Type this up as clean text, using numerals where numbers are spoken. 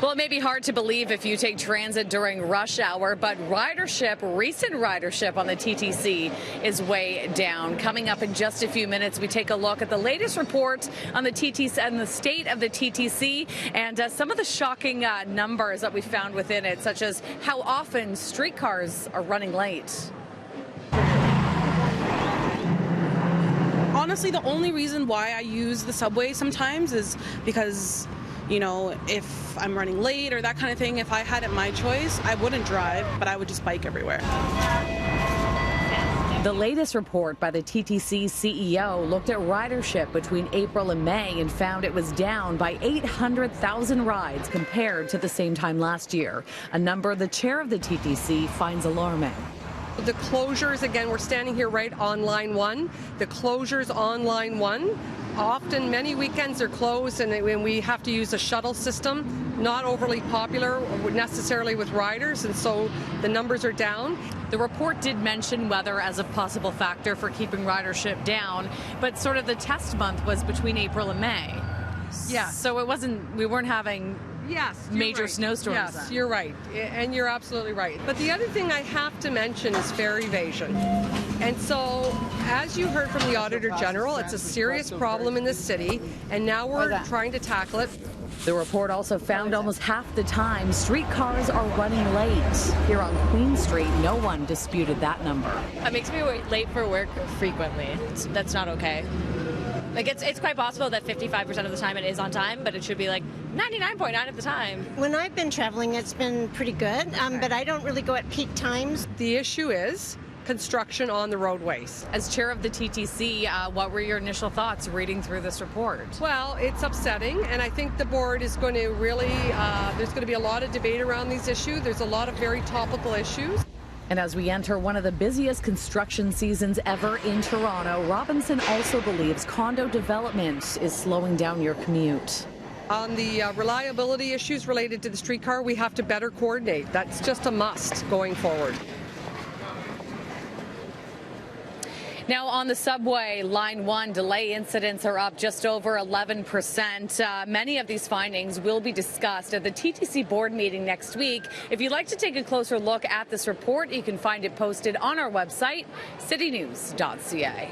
Well, it may be hard to believe if you take transit during rush hour, but recent ridership on the TTC is way down. Coming up in just a few minutes, we take a look at the latest report on the TTC and the state of the TTC and some of the shocking numbers that we found within it, such as how often streetcars are running late. Honestly, the only reason why I use the subway sometimes is because, you know, if I'm running late or that kind of thing, if I had it my choice, I wouldn't drive, but I would just bike everywhere. The latest report by the TTC CEO looked at ridership between April and May and found it was down by 800,000 rides compared to the same time last year, a number the chair of the TTC finds alarming. The closures, again, we're standing here right on line 1. The closures on line 1, often many weekends are closed and we have to use a shuttle system, not overly popular necessarily with riders, and so the numbers are down. The report did mention weather as a possible factor for keeping ridership down, but sort of the test month was between April and May. Yeah. So we weren't having major right. snowstorms. Yes, then. you're right, and you're absolutely right. But the other thing I have to mention is fare evasion. And so, as you heard from the Auditor General, it's a serious problem in this city, and now we're trying to tackle it. The report also found almost half the time streetcars are running late. Here on Queen Street, no one disputed that number. It makes me late for work frequently. That's not okay. Like it's quite possible that 55% of the time it is on time, but it should be like 99.9% of the time. When I've been traveling, it's been pretty good, but I don't really go at peak times. The issue is construction on the roadways. As chair of the TTC, what were your initial thoughts reading through this report? Well, it's upsetting, and I think the board is going to really, there's going to be a lot of debate around these issues. There's a lot of very topical issues. And as we enter one of the busiest construction seasons ever in Toronto, Robinson also believes condo development is slowing down your commute. On the reliability issues related to the streetcar, we have to better coordinate. That's just a must going forward. Now on the subway, line 1, delay incidents are up just over 11%. Many of these findings will be discussed at the TTC board meeting next week. If you'd like to take a closer look at this report, you can find it posted on our website, citynews.ca.